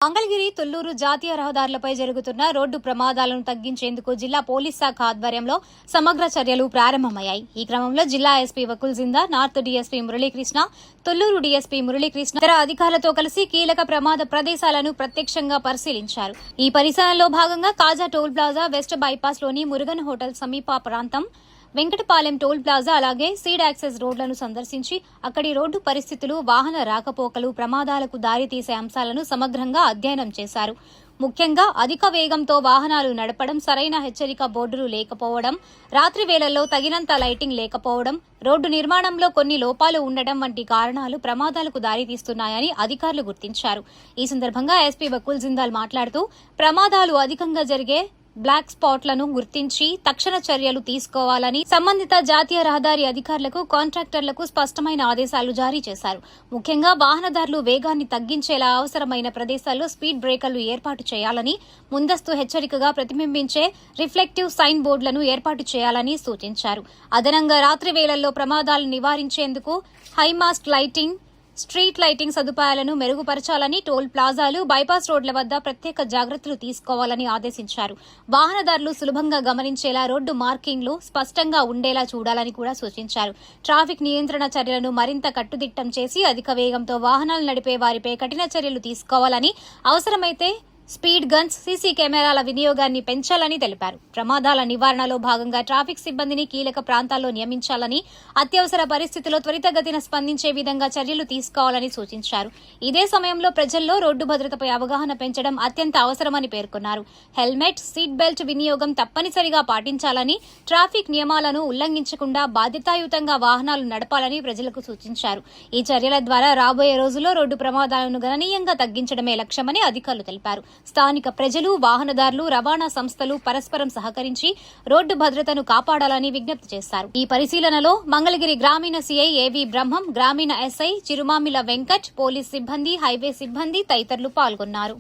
మంగళగిరి తుళ్లూరు జాతీయ రహదారులపై జరుగుతున్న రోడ్డు ప్రమాదాలను తగ్గించేందుకు జిల్లా పోలీస్ శాఖ ఆధ్వర్యంలో సమగ్ర చర్యలు ప్రారంభమయ్యాయి. ఈ క్రమంలో జిల్లా SP Vakul Jindal, north DSP Muralikrishna, Tulluru DSP Muralikrishna ఇతర అధికారులతో కలిసి కీలక ప్రమాద ప్రదేశాలను ప్రత్యక్షంగా పరిశీలించారు. ఈ పరిశీలనలో భాగంగా కాజా టోల్ ప్లాజా, వెస్ట్ బైపాస్ లోని మురుగన్ హోటల్ సమీప ప్రాంతం, వెంకటపాలెం టోల్ ప్లాజా, అలాగే సీడ్ యాక్సెస్ రోడ్లను సందర్శించి అక్కడి రోడ్డు పరిస్థితులు, వాహన రాకపోకలు, ప్రమాదాలకు దారితీసే అంశాలను సమగ్రంగా అధ్యయనం చేశారు. ముఖ్యంగా అధిక వేగంతో వాహనాలు నడపడం, సరైన హెచ్చరిక బోర్డులు లేకపోవడం, రాత్రి వేళల్లో తగినంత లైటింగ్ లేకపోవడం, రోడ్డు నిర్మాణంలో కొన్ని లోపాలు ఉండడం వంటి కారణాలు ప్రమాదాలకు దారితీస్తున్నాయని అధికారులు గుర్తించారు. ఈ సందర్భంగా ఎస్పీ వకుల్ జిందాల్ మాట్లాడుతూ ప్రమాదాలు అధికంగా జరిగే బ్లాక్ స్పాట్లను గుర్తించి తక్షణ చర్యలు తీసుకోవాలని సంబంధిత జాతీయ రహదారి అధికారులకు, కాంట్రాక్టర్లకు స్పష్టమైన ఆదేశాలు జారీ చేశారు. ముఖ్యంగా వాహనదారులు వేగాన్ని తగ్గించేలా అవసరమైన ప్రదేశాల్లో స్పీడ్ బ్రేకర్లు ఏర్పాటు చేయాలని, ముందస్తు హెచ్చరికగా ప్రతిబింబించే రిఫ్లెక్టివ్ సైన్ బోర్డులను ఏర్పాటు చేయాలని సూచించారు. అదనంగా రాత్రి వేళల్లో ప్రమాదాలను నివారించేందుకు హైమాస్ట్ లైటింగ్, స్ట్రీట్ లైటింగ్ సదుపాయాలను మెరుగుపరచాలని, టోల్ ప్లాజాలు, బైపాస్ రోడ్ల వద్ద ప్రత్యేక జాగ్రత్తలు తీసుకోవాలని ఆదేశించారు. వాహనదారులు సులభంగా గమనించేలా రోడ్డు మార్కింగ్లు స్పష్టంగా ఉండేలా చూడాలని కూడా సూచించారు. ట్రాఫిక్ నియంత్రణ చర్యలను మరింత కట్టుదిట్టం చేసి అధిక వేగంతో వాహనాలు నడిపే వారిపై కఠిన చర్యలు తీసుకోవాలని, అవసరమైతే స్పీడ్ గన్స్, సీసీ కెమెరాల వినియోగాన్ని పెంచాలని తెలిపారు. ప్రమాదాల నివారణలో భాగంగా ట్రాఫిక్ సిబ్బందిని కీలక ప్రాంతాల్లో నియమించాలని, అత్యవసర పరిస్థితుల్లో త్వరితగతిన స్పందించే విధంగా చర్యలు తీసుకోవాలని సూచించారు. ఇదే సమయంలో ప్రజల్లో రోడ్డు భద్రతపై అవగాహన పెంచడం అత్యంత అవసరమని పేర్కొన్నారు. హెల్మెట్, సీట్ బెల్ట్ వినియోగం తప్పనిసరిగా పాటించాలని, ట్రాఫిక్ నియమాలను ఉల్లంఘించకుండా బాధ్యతాయుతంగా వాహనాలు నడపాలని ప్రజలకు సూచించారు. ఈ చర్యల ద్వారా రాబోయే రోజుల్లో రోడ్డు ప్రమాదాలను గణనీయంగా తగ్గించడమే లక్ష్యమని అధికారులు తెలిపారు. స్థానిక ప్రజలు, వాహనదారులు, రవాణా సంస్థలు పరస్పరం సహకరించి రోడ్డు భద్రతను కాపాడాలని విజ్ఞప్తి చేశారు. ఈ పరిశీలనలో మంగళగిరి గ్రామీణ సీఐ ఏవీ బ్రహ్మం, గ్రామీణ ఎస్ఐ చిరుమామిల వెంకట్, పోలీస్ సిబ్బంది, హైవే సిబ్బంది తదితరులు పాల్గొన్నారు.